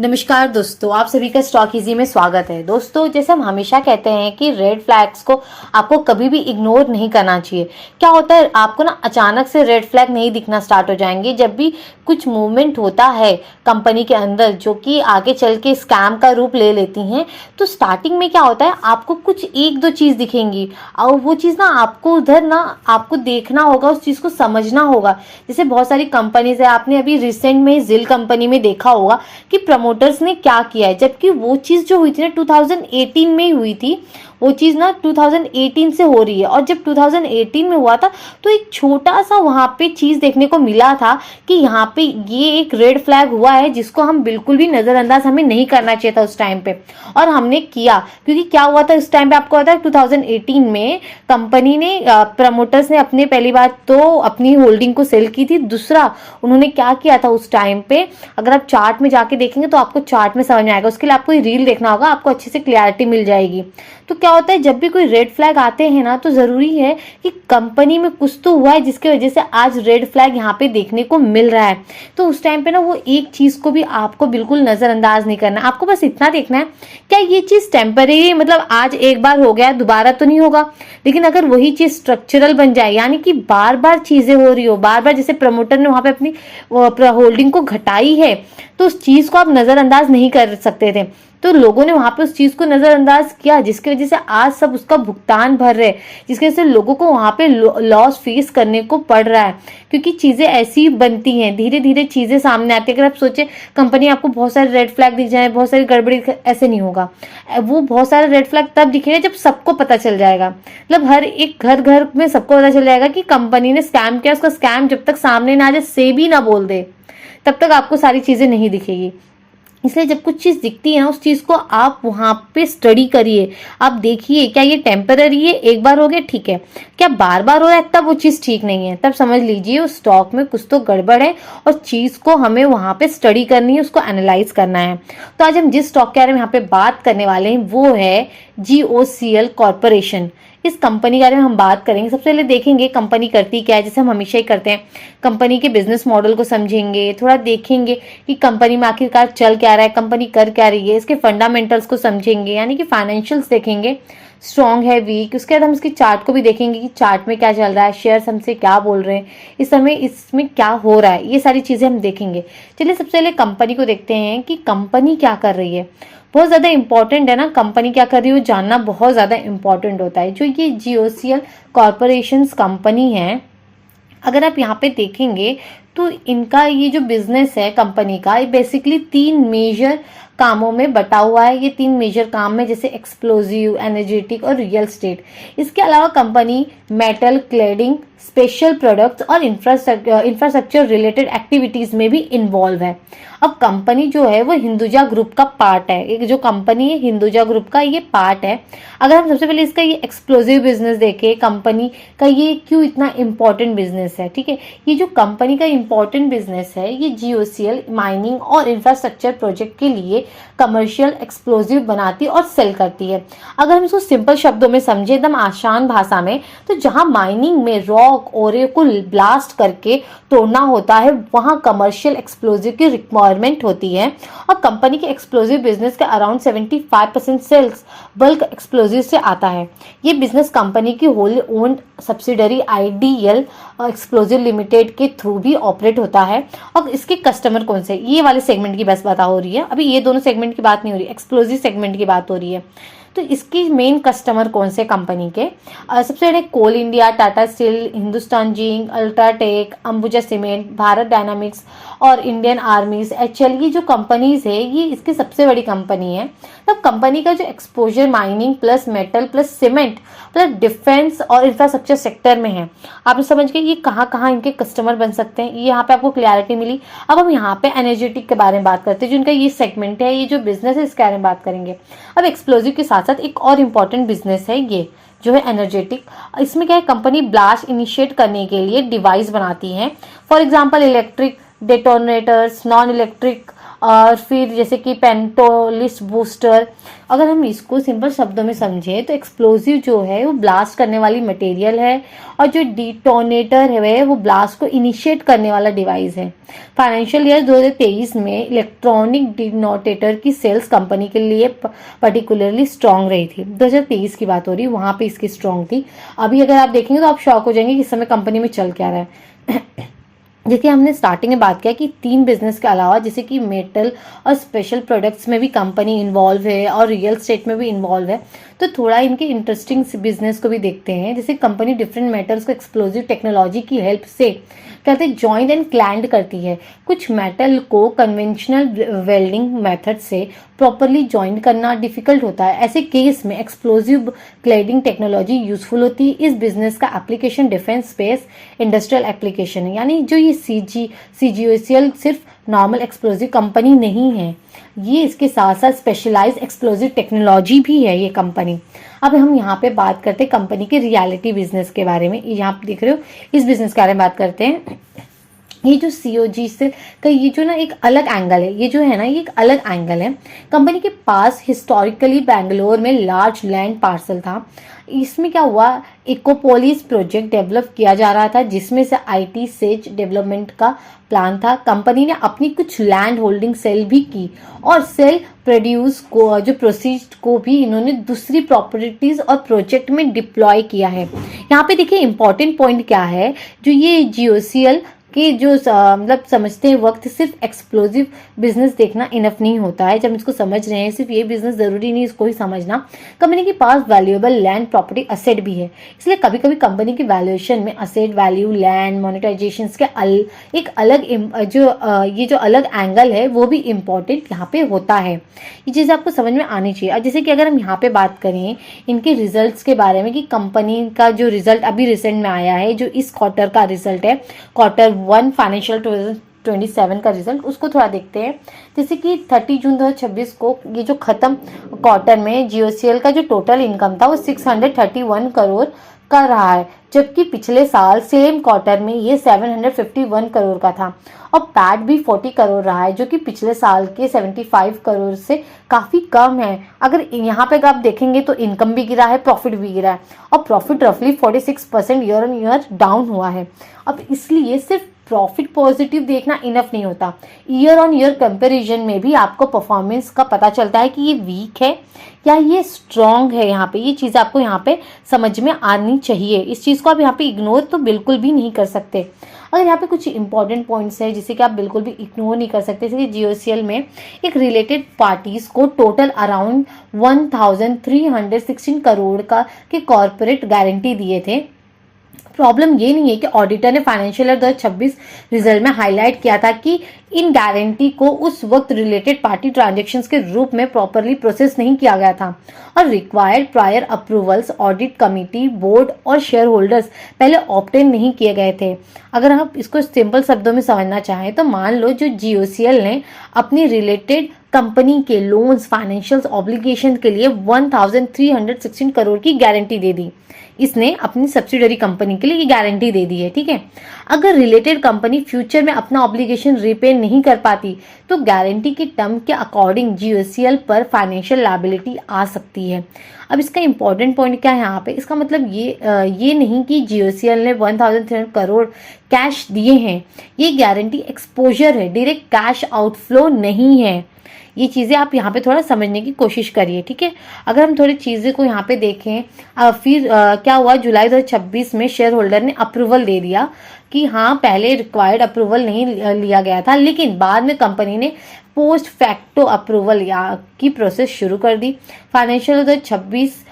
नमस्कार दोस्तों, आप सभी का स्टॉक इजी में स्वागत है। दोस्तों, जैसे हम हमेशा कहते हैं कि रेड फ्लैग्स को आपको कभी भी इग्नोर नहीं करना चाहिए। क्या होता है, आपको ना अचानक से रेड फ्लैग नहीं दिखना स्टार्ट हो जाएंगे जब भी कुछ मूवमेंट होता है कंपनी के अंदर जो कि आगे चल के स्कैम का रूप ले लेती हैं। तो स्टार्टिंग में क्या होता है, आपको कुछ एक दो चीज़ दिखेंगी और वो चीज़ ना आपको उधर ना आपको देखना होगा, उस चीज़ को समझना होगा। जैसे बहुत सारी कंपनीज है, आपने अभी रिसेंट में जिल कंपनी में देखा होगा कि प्रमोटर्स ने क्या किया है, जबकि वो चीज़ जो हुई थी ना 2018 में ही हुई थी, वो चीज़ ना 2018 से हो रही है। और जब 2018 में हुआ था तो एक छोटा सा वहाँ पे चीज़ देखने को मिला था कि यहाँ पे ये एक रेड फ्लैग हुआ है जिसको हम बिल्कुल भी नज़रअंदाज हमें नहीं करना चाहिए था उस टाइम पे, और हमने किया। क्योंकि क्या हुआ था उस टाइम पे, आपको पता है 2018 में कंपनी ने प्रमोटर्स ने अपने पहली बात तो अपनी होल्डिंग को सेल की थी। दूसरा, उन्होंने क्या किया था उस टाइम पे, अगर आप चार्ट में जाके देखेंगे तो आपको चार्ट में समझ में आएगा। उसके लिए आपको रील देखना होगा, आपको अच्छे से क्लियरिटी मिल जाएगी। तो क्या होता है, जब भी कोई रेड फ्लैग आते हैं ना, तो जरूरी है कि कंपनी में कुछ तो हुआ है जिसकी वजह से आज रेड फ्लैग यहाँ पे देखने को मिल रहा है। तो उस टाइम पे ना वो एक चीज को भी आपको बिल्कुल नजरअंदाज नहीं करना। आपको बस इतना देखना है, क्या ये चीज टेम्परेरी, मतलब आज एक बार हो गया दोबारा तो नहीं होगा। लेकिन अगर वही चीज स्ट्रक्चरल बन जाए, यानी कि बार बार चीजें हो रही हो, बार बार जैसे प्रमोटर ने वहां पे अपनी होल्डिंग को घटाई है, तो उस चीज को आप नजरअंदाज नहीं कर सकते थे। तो लोगों ने वहां पे उस चीज को नजरअंदाज किया, जिसकी वजह से आज सब उसका भुगतान भर रहे, जिसकी वजह से लोगों को वहां पे लॉस फेस करने को पड़ रहा है। क्योंकि चीजें ऐसी बनती हैं, धीरे धीरे चीजें सामने आती है। अगर आप सोचे कंपनी आपको बहुत सारे रेड फ्लैग दिख जाए, बहुत सारी गड़बड़ी, ऐसे नहीं होगा। वो बहुत सारे रेड फ्लैग तब दिखेगा जब सबको पता चल जाएगा, मतलब हर एक घर घर में सबको पता चल जाएगा कि कंपनी ने स्कैम किया। उसका स्कैम जब तक सामने ना आ जाए, से भी ना बोल दे, तब तक आपको सारी चीजें नहीं दिखेगी। इसलिए जब कुछ चीज़ दिखती है ना, उस चीज़ को आप वहाँ पे स्टडी करिए। आप देखिए क्या ये टेम्पररी है, एक बार हो गया ठीक है, क्या बार बार हो रहा है, तब वो चीज़ ठीक नहीं है। तब समझ लीजिए उस स्टॉक में कुछ तो गड़बड़ है और चीज़ को हमें वहाँ पे स्टडी करनी है, उसको एनालाइज करना है। तो आज हम जिस स्टॉक के बारे में यहाँ पे बात करने वाले हैं वो है GOCL कॉर्पोरेशन। इस कंपनी के बारे में हम बात करेंगे। सबसे पहले देखेंगे कंपनी करती क्या है, जैसे हम हमेशा ही करते हैं। कंपनी के बिजनेस मॉडल को समझेंगे, थोड़ा देखेंगे कि कंपनी में आखिरकार चल क्या रहा है, कंपनी कर क्या रही है, इसके फंडामेंटल्स को समझेंगे, यानी कि फाइनेंशियल्स देखेंगे, स्ट्रॉन्ग है वीक। उसके बाद हम इसकी चार्ट को भी देखेंगे कि चार्ट में क्या चल रहा है, शेयर्स हमसे क्या बोल रहे हैं, इस समय इसमें क्या हो रहा है, ये सारी चीज़ें हम देखेंगे। चलिए सबसे पहले कंपनी को देखते हैं कि कंपनी क्या कर रही है। बहुत ज़्यादा इंपॉर्टेंट है ना, कंपनी क्या कर रही है वो जानना बहुत ज़्यादा इंपॉर्टेंट होता है। जो ये GOCL कॉर्पोरेशन कंपनी है, अगर आप यहाँ पे देखेंगे तो इनका ये जो बिजनेस है कंपनी का, ये बेसिकली 3 मेजर कामों में बटा हुआ है। ये 3 मेजर काम में, जैसे एक्सप्लोजिव, एनर्जेटिक और रियल स्टेट। इसके अलावा company metal, cladding, special products और इंफ्रास्ट्रक्चर रिलेटेड एक्टिविटीज में भी इन्वॉल्व है। अब कंपनी जो है वो हिंदुजा ग्रुप का पार्ट है। एक जो कंपनी है हिंदुजा ग्रुप का ये पार्ट है। अगर हम सबसे पहले इसका ये एक्सप्लोजिव बिजनेस देखें, कंपनी का ये क्यों इतना इंपॉर्टेंट बिजनेस है, ठीक है। ये जो कंपनी का इंपॉर्टेंट बिजनेस है, ये GOCL माइनिंग और इंफ्रास्ट्रक्चर प्रोजेक्ट के लिए कमर्शियल एक्सप्लोजिव बनाती और सेल करती है। अगर हम इसको सिंपल शब्दों में समझे, एकदम आसान भाषा में, तो जहां माइनिंग में रॉक ओरे को ब्लास्ट करके तोड़ना होता है, वहां कमर्शियल एक्सप्लोजिव की रिक्वायरमेंट होती है। और कंपनी के एक्सप्लोजिव बिजनेस का अराउंड 75% सेल्स बल्क एक्सप्लोजिव से आता है। ये बिजनेस कंपनी की whole owned subsidiary IDL explosive limited के थ्रू भी ऑपरेट होता है। और इसके कस्टमर कौन से, ये वाले सेगमेंट की बस बात हो रही है, अभी ये दोनों सेगमेंट की बात नहीं हो रही, एक्सप्लोजिव सेगमेंट की बात हो रही है। तो इसकी मेन कस्टमर कौन से कंपनी के, सबसे पहले coal India, Tata steel, Hindustan zinc, ultratech, Ambuja cement, Bharat dynamics और इंडियन आर्मीज, HL, ये जो कंपनीज है ये इसकी सबसे बड़ी कंपनी है। तब कंपनी का जो exposure mining plus metal plus cement plus defence और इंफ्रास्ट्रक्चर सेक्टर में है। आपने समझ गए ये कहाँ कहाँ इनके कस्टमर बन सकते हैं, ये यहाँ पे आपको क्लैरिटी मिली। अब हम यहाँ पे एनर्जेटिक के बारे में बात करते हैं, जो इनका ये सेगमेंट है, ये जो बिजनेस है इसके बारे में बात करेंगे। अब एक्सप्लोजिव के साथ साथ एक और इम्पॉर्टेंट बिजनेस है ये जो है एनर्जेटिक। इसमें क्या है, कंपनी ब्लास्ट इनिशिएट करने के लिए डिवाइस बनाती है। For example electric detonators, non electric और फिर जैसे कि पेंटोलिस्ट बूस्टर। अगर हम इसको सिंपल शब्दों में समझें तो एक्सप्लोजिव जो है वो ब्लास्ट करने वाली मटेरियल है, और जो डिटोनेटर है वो ब्लास्ट को इनिशिएट करने वाला डिवाइस है। फाइनेंशियल ईयर 2023 में इलेक्ट्रॉनिक डिटोनेटर की सेल्स कंपनी के लिए पर्टिकुलरली स्ट्रांग रही थी। 2023 की बात हो रही है, वहां पे इसकी स्ट्रांग थी। अभी अगर आप देखेंगे तो आप शॉक हो जाएंगे कि इस समय कंपनी में चल क्या रहा है। जैसे हमने स्टार्टिंग में बात किया कि 3 बिजनेस के अलावा जैसे कि मेटल और स्पेशल प्रोडक्ट्स में भी कंपनी इन्वॉल्व है और रियल एस्टेट में भी इन्वॉल्व है, तो थोड़ा इनके इंटरेस्टिंग बिजनेस को भी देखते हैं। जैसे कंपनी डिफरेंट मेटल्स को एक्सप्लोजिव टेक्नोलॉजी की हेल्प से कहते हैं जॉइंट एंड क्लैंड करती है। कुछ मेटल को कन्वेंशनल वेल्डिंग मेथड से प्रॉपरली ज्वाइन करना डिफिकल्ट होता है। ऐसे केस में एक्सप्लोजिव क्लैडिंग टेक्नोलॉजी यूजफुल होती है। इस बिजनेस का application defence space industrial application है, यानी जो ये CGOCL सिर्फ नॉर्मल एक्सप्लोजिव कंपनी नहीं है, ये इसके साथ साथ स्पेशलाइज एक्सप्लोजिव टेक्नोलॉजी भी है ये कंपनी। अब हम यहाँ पे बात करते हैं कंपनी के रियलिटी बिजनेस के बारे में। यहाँ पे देख रहे हो, इस बिजनेस के बारे में बात करते हैं। ये जो COG से का ये जो ना एक अलग एंगल है, ये जो है ना ये एक अलग एंगल है। कंपनी के पास हिस्टोरिकली बेंगलोर में लार्ज लैंड पार्सल था। इसमें क्या हुआ, इकोपोलिस प्रोजेक्ट डेवलप किया जा रहा था, जिसमें से IT सेज डेवलपमेंट का प्लान था। कंपनी ने अपनी कुछ लैंड होल्डिंग सेल भी की और सेल प्रोड्यूस को जो प्रोसीड को भी इन्होंने दूसरी प्रॉपर्टीज और प्रोजेक्ट में डिप्लॉय किया है। यहाँ पे देखिए इंपॉर्टेंट पॉइंट क्या है, जो ये GOCL कि जो मतलब समझते हैं वक्त सिर्फ एक्सप्लोजिव बिजनेस देखना इनफ नहीं होता है। जब इसको समझ रहे हैं, सिर्फ ये बिजनेस जरूरी नहीं इसको ही समझना। कंपनी के पास वैल्यूएबल लैंड प्रॉपर्टी असेट भी है, इसलिए कभी कभी कंपनी की वैल्यूएशन में असेट वैल्यू, लैंड मोनेटाइजेशन के एक अलग ये जो अलग एंगल है वो भी इम्पोर्टेंट यहाँ पे होता है। ये चीज़ आपको समझ में आनी चाहिए। और जैसे कि अगर हम यहाँ पे बात करें इनके रिजल्ट्स के बारे में कि कंपनी का जो रिजल्ट अभी रिसेंट में आया है, जो इस क्वार्टर का रिजल्ट है, क्वार्टर 1 फाइनेंशियल 2027 का रिजल्ट, उसको थोड़ा देखते हैं। जैसे कि 30 जून 2026 को ये जो खत्म क्वार्टर में GOCL का जो टोटल इनकम था वो 631 करोड़ का रहा है, जबकि पिछले साल सेम क्वार्टर में ये 751 करोड़ का था। और पैट भी 40 करोड़ रहा है, जो कि पिछले साल के 75 करोड़ से काफ़ी कम है। अगर यहाँ पे आप देखेंगे तो इनकम भी गिरा है, प्रॉफिट भी गिरा है, और प्रॉफिट रफली 46% ईयर ऑन ईयर डाउन हुआ है। अब इसलिए सिर्फ प्रॉफिट पॉजिटिव देखना इनफ नहीं होता, ईयर ऑन ईयर कंपैरिजन में भी आपको परफॉर्मेंस का पता चलता है कि ये वीक है या ये स्ट्रॉन्ग है। यहाँ पे ये चीज़ आपको यहाँ पे समझ में आनी चाहिए। इस चीज़ को आप यहाँ पे इग्नोर तो बिल्कुल भी नहीं कर सकते। अगर यहाँ पे कुछ इंपॉर्टेंट पॉइंट्स है जिसे कि आप बिल्कुल भी इग्नोर नहीं कर सकते, जैसे कि GOCL में एक रिलेटेड पार्टीज को टोटल अराउंड 1316 करोड़ का के कॉर्पोरेट गारंटी दिए थे। प्रॉब्लम ये नहीं है कि ऑडिटर ने फाइनेंशियल ईयर 2026 रिजल्ट में हाईलाइट किया था कि इन गारंटी को उस वक्त रिलेटेड पार्टी ट्रांजैक्शंस के रूप में प्रॉपरली प्रोसेस नहीं किया गया था, और required prior approvals audit committee, board और शेयर होल्डर्स पहले ऑब्टेन नहीं किए गए थे। अगर आप इसको सिंपल शब्दों में समझना चाहें तो मान लो जो GOCL ने अपनी रिलेटेड कंपनी के लोन्स, फाइनेंशियल ऑब्लिगेशन के लिए 1316 करोड़ की गारंटी दे दी। इसने अपनी सब्सिडरी कंपनी के लिए ये गारंटी दे दी है, ठीक है। अगर रिलेटेड कंपनी फ्यूचर में अपना ऑब्लिगेशन रिपे नहीं कर पाती तो गारंटी के टर्म के अकॉर्डिंग GOCL पर फाइनेंशियल लायबिलिटी आ सकती है। अब इसका इंपॉर्टेंट पॉइंट क्या है यहाँ पे, इसका मतलब ये नहीं कि GOCL ने 1300 करोड़ कैश दिए हैं। ये गारंटी एक्सपोजर है, डायरेक्ट कैश आउटफ्लो नहीं है। ये चीज़ें आप यहाँ पे थोड़ा समझने की कोशिश करिए, ठीक है। अगर हम थोड़ी चीज़ें को यहाँ पे देखें, फिर क्या हुआ, जुलाई 2026 में शेयर होल्डर ने अप्रूवल दे दिया कि हाँ पहले रिक्वायर्ड अप्रूवल नहीं लिया गया था, लेकिन बाद में कंपनी ने पोस्ट फैक्टो अप्रूवल की प्रोसेस शुरू कर दी। फाइनेंशियल 2026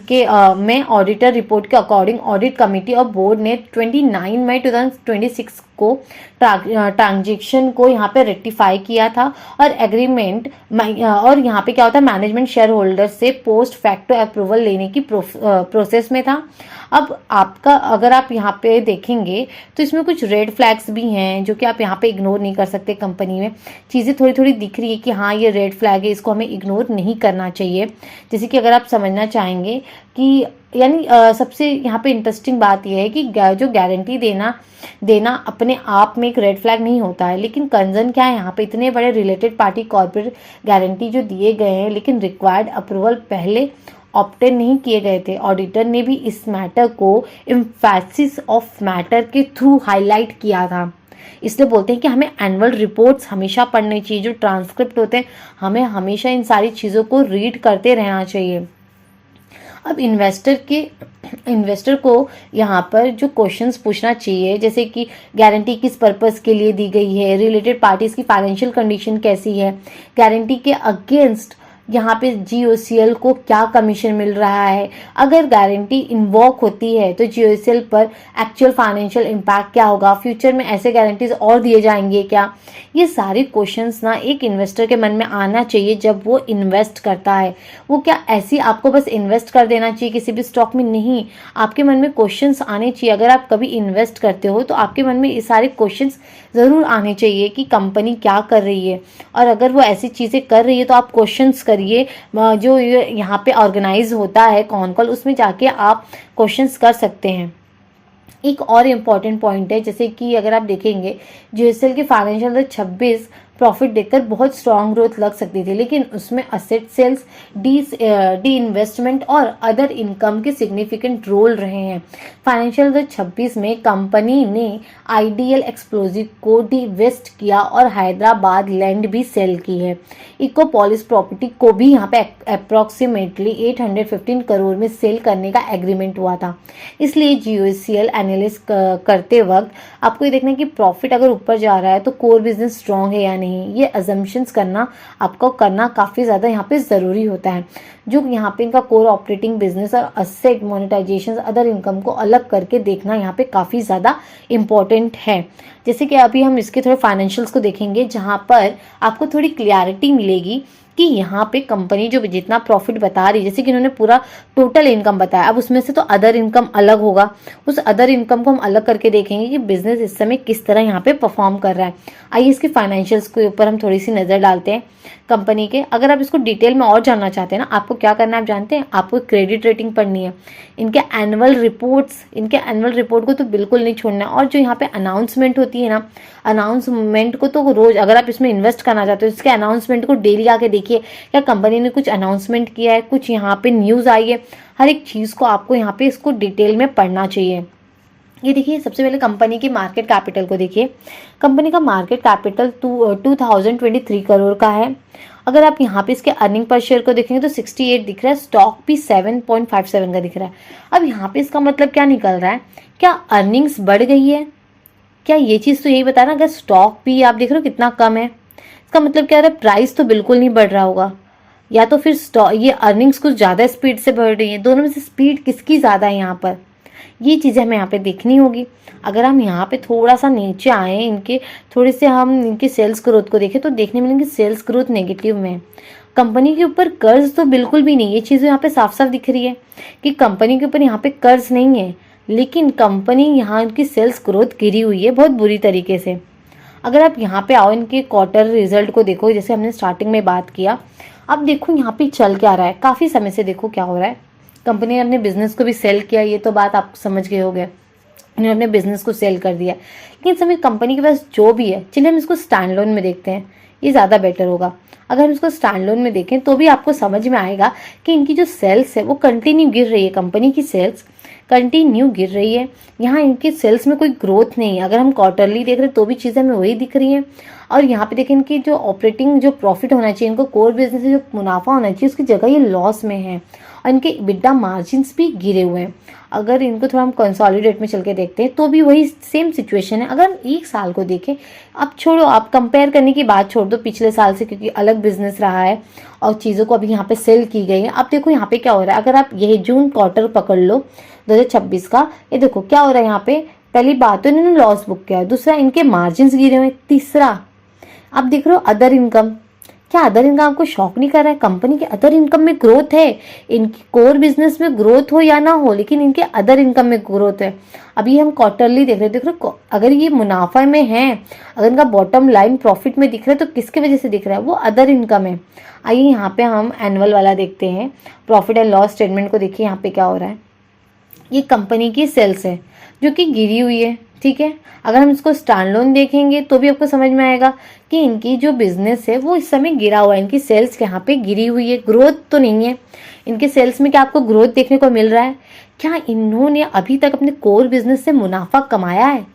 के में ऑडिटर रिपोर्ट के अकॉर्डिंग ऑडिट कमेटी और बोर्ड ने 29 मई 2026 को ट्रांजेक्शन को यहाँ पे रेक्टिफाई किया था, और एग्रीमेंट और यहाँ पे क्या होता है, मैनेजमेंट शेयर होल्डर से पोस्ट फैक्टो अप्रूवल लेने की प्रोसेस में था। अब आपका अगर आप यहाँ पे देखेंगे तो इसमें कुछ रेड फ्लैग्स भी हैं जो कि आप यहाँ पे इग्नोर नहीं कर सकते। कंपनी में चीज़ें थोड़ी थोड़ी दिख रही है कि हाँ ये रेड फ्लैग है, इसको हमें इग्नोर नहीं करना चाहिए। जैसे कि अगर आप समझना चाहेंगे कि यानी सबसे यहाँ पे इंटरेस्टिंग बात यह है कि जो गारंटी देना अपने आप में एक रेड फ्लैग नहीं होता है, लेकिन कंसर्न क्या है यहाँ पे, इतने बड़े रिलेटेड पार्टी कॉर्पोरेट गारंटी जो दिए गए हैं लेकिन रिक्वायर्ड अप्रूवल पहले ऑब्टेन नहीं किए गए थे। ऑडिटर ने भी इस मैटर को एम्फैसिस ऑफ मैटर के थ्रू हाईलाइट किया था। इसलिए बोलते हैं कि हमें एनुअल रिपोर्ट्स हमेशा पढ़नी चाहिए, जो ट्रांसक्रिप्ट होते हैं हमें हमेशा इन सारी चीज़ों को रीड करते रहना चाहिए। अब इन्वेस्टर को यहाँ पर जो क्वेश्चंस पूछना चाहिए, जैसे कि गारंटी किस पर्पस के लिए दी गई है, रिलेटेड पार्टीज की फाइनेंशियल कंडीशन कैसी है, गारंटी के अगेंस्ट यहाँ पे GOCL को क्या कमीशन मिल रहा है, अगर गारंटी इन्वोक होती है तो GOCL पर एक्चुअल फाइनेंशियल इम्पैक्ट क्या होगा, फ्यूचर में ऐसे गारंटीज और दिए जाएंगे क्या। ये सारे क्वेश्चंस ना एक इन्वेस्टर के मन में आना चाहिए जब वो इन्वेस्ट करता है। वो क्या ऐसी आपको बस इन्वेस्ट कर देना चाहिए किसी भी स्टॉक में, नहीं, आपके मन में क्वेश्चंस आने चाहिए। अगर आप कभी इन्वेस्ट करते हो तो आपके मन में ये सारे क्वेश्चंस ज़रूर आने चाहिए कि कंपनी क्या कर रही है, और अगर वो ऐसी चीज़ें कर रही है तो आप क्वेश्चंस करिए। जो यहाँ पे ऑर्गेनाइज होता है कॉन कॉल, उसमें जाके आप क्वेश्चंस कर सकते हैं। एक और इम्पॉर्टेंट पॉइंट है, जैसे कि अगर आप देखेंगे GOCL के फाइनेंशियल 26 प्रॉफिट देखकर बहुत स्ट्रॉन्ग ग्रोथ लग सकती थी, लेकिन उसमें असेट सेल्स, डी इन्वेस्टमेंट और अदर इनकम के सिग्निफिकेंट रोल रहे हैं। फाइनेंशियल 26 में कंपनी ने आइडियल एक्सप्लोजिव को डिवेस्ट किया और हैदराबाद लैंड भी सेल की है। इकोपोलिस प्रॉपर्टी को भी यहाँ पे अप्रॉक्सीमेटली 815 करोड़ में सेल करने का एग्रीमेंट हुआ था। इसलिए GOCL एनालिसिस करते वक्त आपको ये देखना है कि प्रॉफिट अगर ऊपर जा रहा है तो कोर बिजनेस स्ट्रॉन्ग है या नहीं, ये अजम्पशंस करना आपको करना काफ़ी ज़्यादा यहाँ पे ज़रूरी होता है। जो यहाँ पे इनका कोर ऑपरेटिंग बिजनेस और असेट मोनेटाइजेशन अदर इनकम को अलग करके देखना यहाँ पे काफ़ी ज़्यादा इम्पॉर्टेंट है। जैसे कि अभी हम इसके थोड़े फाइनेंशियल्स को देखेंगे, जहाँ पर आपको थोड़ी क्लियरिटी मिलेगी कि यहाँ पे कंपनी जो जितना प्रॉफिट बता रही है, जैसे कि इन्होंने पूरा टोटल इनकम बताया, अब उसमें से तो अदर इनकम अलग होगा, उस अदर इनकम को हम अलग करके देखेंगे कि बिजनेस इस समय किस तरह यहाँ पे परफॉर्म कर रहा है। आइए इसके फाइनेंशियल्स के ऊपर हम थोड़ी सी नज़र डालते हैं कंपनी के। अगर आप इसको डिटेल में और जानना चाहते हैं ना, आपको क्या करना है आप जानते हैं, आपको क्रेडिट रेटिंग पढ़नी है, इनके एनुअल रिपोर्ट को तो बिल्कुल नहीं छोड़ना है। और जो यहाँ पे अनाउंसमेंट होती है ना, अनाउंसमेंट को तो रोज, अगर आप इसमें इन्वेस्ट करना चाहते हो इसके अनाउंसमेंट को डेली आके देखिए, क्या कंपनी ने कुछ अनाउंसमेंट किया है, कुछ यहाँ पे न्यूज़ आई है, हर एक चीज़ को आपको यहाँ पे इसको डिटेल में पढ़ना चाहिए। ये देखिए, सबसे पहले कंपनी की मार्केट कैपिटल को देखिए। कंपनी का मार्केट कैपिटल 2023 करोड़ का है। अगर आप यहाँ पे इसके अर्निंग पर शेयर को देखेंगे तो 68 दिख रहा है, स्टॉक भी 7.57 का दिख रहा है। अब यहाँ पे इसका मतलब क्या निकल रहा है, क्या अर्निंग्स बढ़ गई है, क्या ये चीज़ तो यही बता रहा, अगर स्टॉक भी आप देख रहे हो कितना कम है, इसका मतलब क्या है, प्राइस तो बिल्कुल नहीं बढ़ रहा होगा, या तो फिर ये अर्निंग्स कुछ ज़्यादा स्पीड से बढ़ रही है। दोनों में से स्पीड किसकी ज़्यादा है यहाँ पर, ये चीज़ें हमें यहाँ पे देखनी होगी। अगर हम यहाँ पे थोड़ा सा नीचे आए, इनके थोड़े से हम इनके सेल्स ग्रोथ को देखें तो देखने मिलेंगे सेल्स ग्रोथ नेगेटिव में। कंपनी के ऊपर कर्ज तो बिल्कुल भी नहीं, ये चीज़ यहाँ पे साफ साफ दिख रही है कि कंपनी के ऊपर यहाँ पे कर्ज नहीं है, लेकिन कंपनी यहाँ की सेल्स ग्रोथ गिरी हुई है बहुत बुरी तरीके से। अगर आप यहाँ पे आओ, इनके क्वार्टर रिजल्ट को देखो, जैसे हमने स्टार्टिंग में बात किया, अब देखो यहाँ पे चल क्या रहा है, काफ़ी समय से देखो क्या हो रहा है। कंपनी ने अपने बिजनेस को भी सेल किया, ये तो बात आप समझ गए होंगे, इन्होंने अपने बिजनेस को सेल कर दिया। लेकिन समय कंपनी के पास जो भी है, चलिए हम इसको स्टैंड लोन में देखते हैं, ये ज़्यादा बेटर होगा। अगर हम इसको स्टैंड लोन में देखें तो भी आपको समझ में आएगा कि इनकी जो सेल्स है वो कंटिन्यू गिर रही है, कंपनी की सेल्स कंटिन्यू गिर रही है। यहाँ इनकी सेल्स में कोई ग्रोथ नहीं है। अगर हम क्वार्टरली देख रहे हैं तो भी चीज़ें हमें वही दिख रही हैं। और यहाँ पे देखें इनकी जो ऑपरेटिंग जो प्रॉफिट होना चाहिए, इनको कोर बिजनेस से जो मुनाफा होना चाहिए, उसकी जगह ये लॉस में है और इनके EBITDA मार्जिन्स भी गिरे हुए हैं। अगर इनको थोड़ा हम कंसोलिडेट में चल के देखते हैं तो भी वही सेम सिचुएशन है। अगर हम एक साल को देखें, अब छोड़ो, आप कंपेयर करने की बात छोड़ दो पिछले साल से, क्योंकि अलग बिजनेस रहा है और चीज़ों को अभी यहाँ पे सेल की गई है। अब देखो यहाँ पे क्या हो रहा है, अगर आप यही जून क्वार्टर पकड़ लो 2026 का, ये देखो क्या हो रहा है। यहाँ पे पहली बात तो इन्होंने लॉस बुक किया है, दूसरा इनके मार्जिन्स गिरे हुए, तीसरा आप देख रहे हो अदर इनकम। क्या अदर इनकम आपको शॉक नहीं कर रहा है? कंपनी के अदर इनकम में ग्रोथ है, इनकी कोर बिजनेस में ग्रोथ हो या ना हो, लेकिन इनके अदर इनकम में ग्रोथ है। अभी हम क्वार्टरली देख रहे हो, अगर ये मुनाफा में है, अगर इनका बॉटम लाइन प्रॉफिट में दिख रहा है तो किसकी वजह से दिख रहा है, वो अदर इनकम है। आइए यहाँ पे हम एनुअल वाला देखते हैं, प्रॉफिट एंड लॉस स्टेटमेंट को देखिए यहाँ पे क्या हो रहा है। ये कंपनी की सेल्स है जो कि गिरी हुई है, ठीक है। अगर हम इसको स्टैंड लोन देखेंगे तो भी आपको समझ में आएगा कि इनकी जो बिजनेस है वो इस समय गिरा हुआ है, इनकी सेल्स यहाँ पे गिरी हुई है, ग्रोथ तो नहीं है इनके सेल्स में। क्या आपको ग्रोथ देखने को मिल रहा है? क्या इन्होंने अभी तक अपने कोर बिजनेस से मुनाफा कमाया है?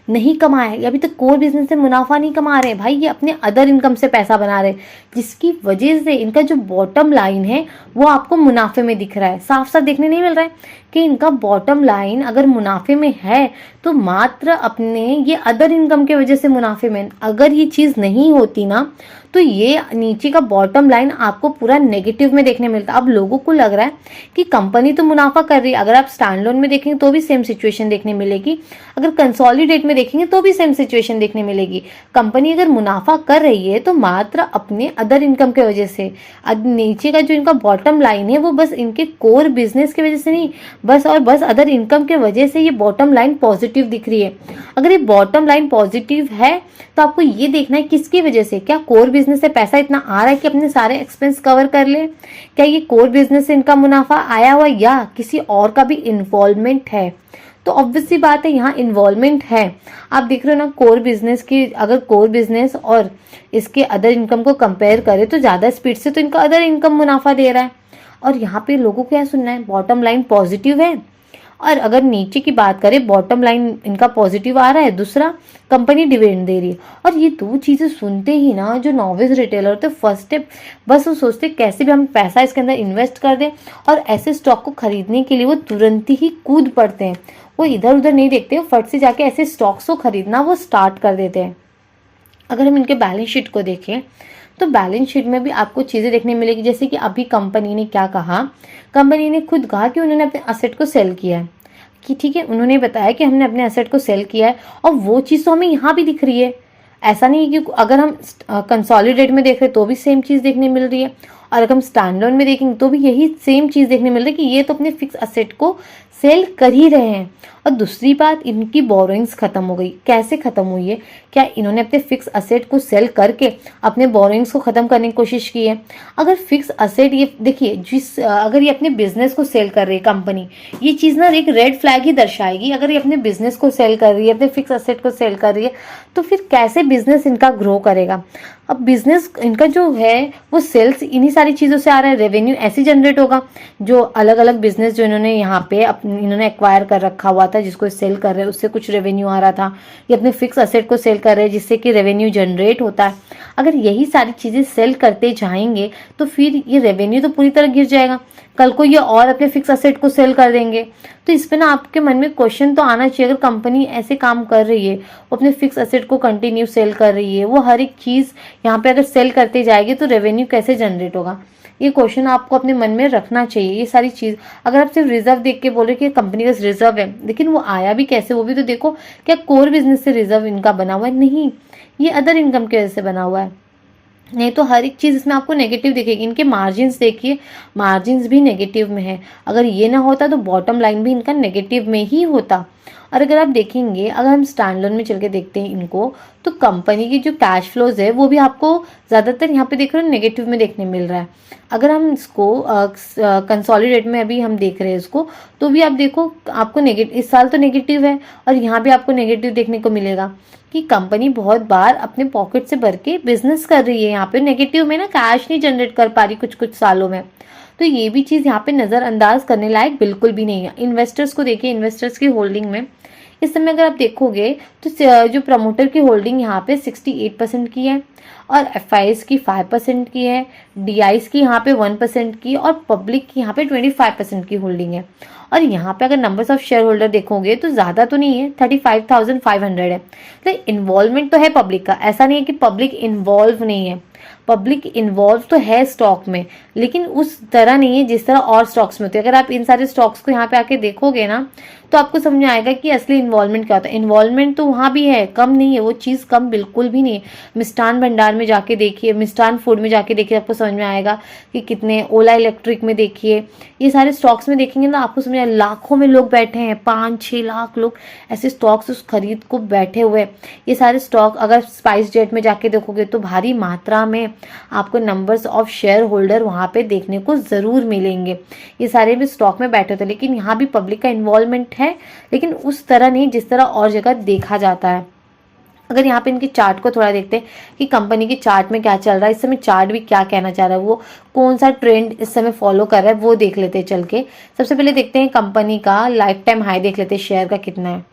नहीं कमाया है। अभी तक कोर बिजनेस से मुनाफा नहीं कमा रहे भाई, ये अपने अदर इनकम से पैसा बना रहे, जिसकी वजह से इनका जो बॉटम लाइन है वो आपको मुनाफे में दिख रहा है। साफ साफ देखने नहीं मिल रहा है कि इनका बॉटम लाइन अगर मुनाफे में है तो मात्र अपने ये अदर इनकम के वजह से मुनाफे में। अगर ये चीज नहीं होती ना तो ये नीचे का बॉटम लाइन आपको पूरा नेगेटिव में देखने मिलता। अब लोगों को लग रहा है कि कंपनी तो मुनाफा कर रही है, अगर आप स्टैंड लोन में देखेंगे तो भी सेम सिचुएशन देखने मिलेगी, अगर कंसोलिडेट में देखेंगे तो भी सेम सिचुएशन देखने मिलेगी। कंपनी अगर मुनाफा कर रही है तो मात्र अपने अदर इनकम के वजह से। नीचे का जो इनका बॉटम लाइन है वो बस इनके कोर बिजनेस की वजह से नहीं, बस अदर इनकम के वजह से ये बॉटम लाइन पॉजिटिव दिख रही है। अगर ये बॉटम लाइन पॉजिटिव है तो आपको ये देखना है किसकी वजह से। क्या कोर बिजनेस से पैसा इतना आ रहा है कि अपने सारे एक्सपेंस कवर कर ले? क्या ये कोर बिजनेस से इनका मुनाफा आया हुआ या किसी और का भी इन्वॉल्वमेंट है? तो ऑब्वियस सी बात है यहाँ इन्वॉल्वमेंट है। आप देख रहे हो ना कोर बिजनेस की, अगर कोर बिजनेस और इसके अदर इनकम को कंपेयर करें तो ज्यादा स्पीड से तो इनका अदर इनकम मुनाफा दे रहा है। और यहाँ पे लोगों को क्या सुनना है, बॉटम लाइन पॉजिटिव है। और अगर नीचे की बात करें बॉटम लाइन इनका पॉजिटिव आ रहा है, दूसरा कंपनी डिविडेंड दे रही है। और ये दो चीजें सुनते ही ना जो नॉविस रिटेलर होते फर्स्ट स्टेप बस वो सोचते कैसे भी हम पैसा इसके अंदर इन्वेस्ट कर दें, और ऐसे स्टॉक को खरीदने के लिए वो तुरंत ही कूद पड़ते हैं। वो इधर उधर नहीं देखते, वो फट से जाके ऐसे स्टॉक्स को खरीदना वो स्टार्ट कर देते हैं। अगर हम इनके बैलेंस शीट को देखें तो बैलेंस शीट में भी आपको चीजें देखने मिलेगी, जैसे कि अभी कंपनी ने क्या कहा, कंपनी ने खुद कहा कि उन्होंने अपने असेट को सेल किया है, कि ठीक है उन्होंने बताया कि हमने अपने असेट को सेल किया है, और वो चीज तो हमें यहाँ भी दिख रही है। ऐसा नहीं है कि अगर हम कंसोलिडेट में देख रहे तो भी सेम चीज देखने मिल रही है, और अगर हम स्टैंड लोन में देखेंगे तो भी यही सेम चीज देखने मिल रही है कि ये तो अपने फिक्स असेट को सेल कर ही रहे हैं। और दूसरी बात, इनकी बोरोइंग्स खत्म हो गई। कैसे खत्म हुई है? क्या इन्होंने अपने फिक्स असेट को सेल करके अपने बोरोइंग्स को खत्म करने की कोशिश की है? अगर फिक्स असेट, ये देखिए अगर ये अपने बिजनेस को सेल कर रही है कंपनी, ये चीज ना एक रेड फ्लैग ही दर्शाएगी। अगर ये अपने बिजनेस को सेल कर रही है, अपने फिक्स असेट को सेल कर रही है, तो फिर कैसे बिजनेस इनका ग्रो करेगा? अब बिजनेस इनका जो है वो सेल्स इन्हीं सारी चीजों से आ रहा है, रेवेन्यू ऐसे जनरेट होगा। जो अलग अलग बिजनेस जो इन्होंने यहाँ पे इन्होंने एक्वायर कर रखा हुआ था, जिसको सेल कर रहे हैं उससे कुछ रेवेन्यू आ रहा था, ये अपने फिक्स असेट को सेल कर रहे हैं जिससे कि रेवेन्यू जनरेट होता है। अगर यही सारी चीजें सेल करते जाएंगे तो फिर ये रेवेन्यू तो पूरी तरह गिर जाएगा। कल को ये और अपने फिक्स असेट को सेल कर देंगे। तो इस पे ना आपके मन में क्वेश्चन तो आना चाहिए, अगर कंपनी ऐसे काम कर रही है, वो अपने फिक्स असेट को कंटिन्यू सेल कर रही है, वो हर एक चीज यहाँ पे अगर सेल करते जाएगी तो रेवेन्यू कैसे जनरेट होगा? ये क्वेश्चन आपको अपने मन में रखना चाहिए। ये सारी चीज, अगर आप सिर्फ रिजर्व देख के बोले कि कंपनी का रिजर्व है, लेकिन वो आया भी कैसे वो भी तो देखो। क्या कोर बिजनेस से रिजर्व इनका बना हुआ है? नहीं, ये अदर इनकम की वजह से बना हुआ है। नहीं तो हर एक चीज इसमें आपको नेगेटिव दिखेगी। इनके मार्जिन्स देखिए, मार्जिन्स भी नेगेटिव में है। अगर ये ना होता तो बॉटम लाइन भी इनका नेगेटिव में ही होता। और अगर आप देखेंगे, अगर हम स्टैंड लोन में चल के देखते हैं इनको, तो कंपनी की जो कैश फ्लोज है वो भी आपको ज्यादातर यहाँ पे देख रहे हो नेगेटिव में देखने मिल रहा है। अगर हम इसको कंसोलिडेट में अभी हम देख रहे हैं इसको, तो भी आप देखो आपको नेगेटिव, इस साल तो नेगेटिव है और यहाँ भी आपको नेगेटिव देखने को मिलेगा कि कंपनी बहुत बार अपने पॉकेट से भर के बिजनेस कर रही है। यहाँ पे नेगेटिव में ना कैश नहीं जनरेट कर पा रही कुछ सालों में। तो ये भी चीज यहाँ पे नजरअंदाज करने लायक बिल्कुल भी नहीं है। इन्वेस्टर्स को देखिए, इन्वेस्टर्स की होल्डिंग में इस समय अगर आप देखोगे तो जो प्रमोटर की होल्डिंग यहाँ पे 68% की है, और एफआईएस की 5% की है, डीआईस की यहाँ पे 1% की, और पब्लिक की यहाँ पे 25% की होल्डिंग है। और यहाँ पे अगर नंबर्स ऑफ शेयर होल्डर देखोगे तो ज्यादा तो नहीं है, 35,500 है। तो इन्वॉल्वमेंट तो है पब्लिक का, ऐसा नहीं है कि पब्लिक इन्वॉल्व नहीं है। पब्लिक इन्वॉल्व तो है स्टॉक में, लेकिन उस तरह नहीं है जिस तरह और स्टॉक्स में होती है। अगर आप इन सारे स्टॉक्स को यहाँ पे आके देखोगे ना तो आपको समझ में आएगा कि असली इन्वॉल्वमेंट क्या होता है। इन्वॉल्वमेंट तो वहां भी है, कम नहीं है, वो चीज कम बिल्कुल भी नहीं है। मिष्ठान भंडार में जाके देखिए, मिष्ठान फूड में जाके देखिए, आपको समझ में आएगा कि कितने, ओला इलेक्ट्रिक में देखिए, ये सारे स्टॉक्स में देखेंगे ना आपको समझ आएगा। लाखों में लोग बैठे हैं, 5-6 लाख लोग ऐसे स्टॉक्स उस खरीद को बैठे हुए। ये सारे स्टॉक अगर स्पाइस जेट में जाके देखोगे तो भारी मात्रा में आपको नंबर्स ऑफ शेयर होल्डर वहाँ पे देखने को ज़रूर मिलेंगे। ये सारे भी स्टॉक में बैठे थे, लेकिन यहाँ भी पब्लिक का इन्वॉल्वमेंट है, लेकिन उस तरह नहीं जिस तरह और जगह देखा जाता है। अगर यहाँ पे इनके चार्ट को थोड़ा देखते हैं कि कंपनी के चार्ट में क्या चल रहा है, इस समय चार्ट भी क्या कहना चाह रहा है, वो कौन सा ट्रेंड इस समय फॉलो कर रहा है, वो देख लेते हैं चल के। सबसे पहले देखते हैं कंपनी का लाइफ टाइम हाई देख लेते हैं, शेयर का कितना है।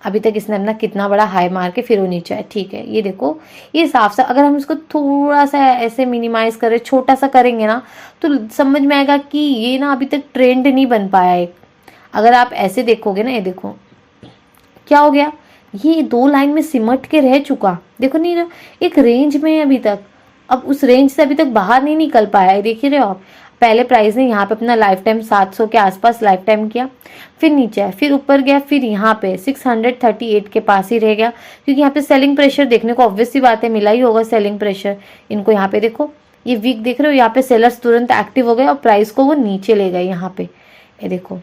अभी तक इसने अपना कितना बड़ा हाई मार के फिर वो नीचे है, ठीक है। ये देखो, ये साफ सा अगर हम इसको थोड़ा सा ऐसे मिनिमाइज करें, छोटा सा करेंगे ना, तो समझ में आएगा कि ये ना अभी तक ट्रेंड नहीं बन पाया है। अगर आप ऐसे देखोगे ना, ये देखो क्या हो गया, ये 2 लाइन में सिमट के रह चुका, देखो नहीं, एक रेंज में है अभी तक, अब उस रेंज से अभी तक बाहर नहीं निकल पाया है। देख रहे हो आप, पहले प्राइस ने यहाँ पे अपना लाइफ टाइम 700 के आसपास लाइफ टाइम किया, फिर नीचे है, फिर ऊपर गया, फिर यहाँ पे 638 के पास ही रह गया, क्योंकि यहाँ पे सेलिंग प्रेशर देखने को ऑब्वियस सी बात है मिला ही होगा सेलिंग प्रेशर इनको। यहाँ पे देखो, ये वीक देख रहे हो, यहाँ पे सेलर्स तुरंत एक्टिव हो गए और प्राइस को वो नीचे ले गए। यहाँ पे ये देखो,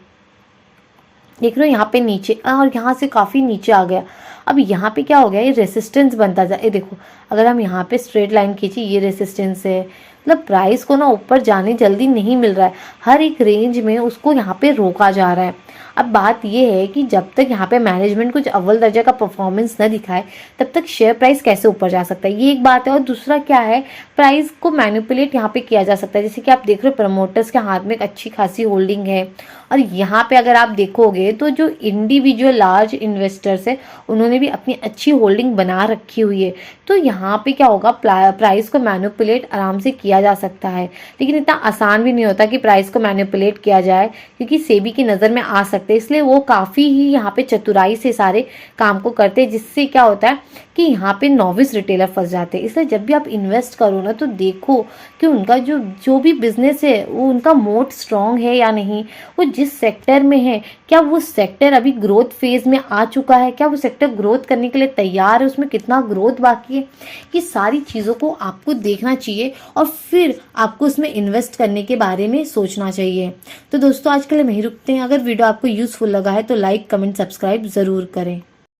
देख रहे हो यहाँ पे नीचे, और यहाँ से काफ़ी नीचे आ गया। अब यहाँ पे क्या हो गया, ये रेसिस्टेंस बनता जा, ये देखो अगर हम यहाँ पे स्ट्रेट लाइन खींची, ये रेसिस्टेंस है, मतलब प्राइस को ना ऊपर जाने जल्दी नहीं मिल रहा है, हर एक रेंज में उसको यहाँ पे रोका जा रहा है। अब बात ये है कि जब तक यहाँ पे मैनेजमेंट कुछ अव्वल दर्जा का परफॉर्मेंस न दिखाए, तब तक शेयर प्राइस कैसे ऊपर जा सकता है, ये एक बात है। और दूसरा क्या है, प्राइस को मैनिपुलेट यहाँ पे किया जा सकता है, जैसे कि आप देख रहे हो प्रमोटर्स के हाथ में एक अच्छी खासी होल्डिंग है, और यहाँ पे अगर आप देखोगे तो जो इंडिविजुअल लार्ज इन्वेस्टर्स है उन्होंने भी अपनी अच्छी होल्डिंग बना रखी हुई है। तो यहाँ पे क्या होगा, प्राइस को मैनिपुलेट आराम से किया जा सकता है, लेकिन इतना आसान भी नहीं होता कि प्राइस को मैनिपुलेट किया जाए, क्योंकि सेबी की नज़र में आ सकते हैं, इसलिए वो काफ़ी ही यहाँ पे चतुराई से सारे काम को करते हैं, जिससे क्या होता है कि यहाँ पे नॉविस रिटेलर फंस जाते हैं। इसलिए जब भी आप इन्वेस्ट करो ना, तो देखो कि उनका जो भी बिजनेस है वो उनका मोट स्ट्रॉन्ग है या नहीं, वो जिस सेक्टर में है क्या वो सेक्टर अभी ग्रोथ फेज में आ चुका है, क्या वो सेक्टर ग्रोथ करने के लिए तैयार है, उसमें कितना ग्रोथ बाकी है, ये सारी चीज़ों को आपको देखना चाहिए और फिर आपको उसमें इन्वेस्ट करने के बारे में सोचना चाहिए। तो दोस्तों आज के लिए वहीं रुकते हैं। अगर वीडियो आपको यूजफुल लगा है तो लाइक, कमेंट, सब्सक्राइब ज़रूर करें।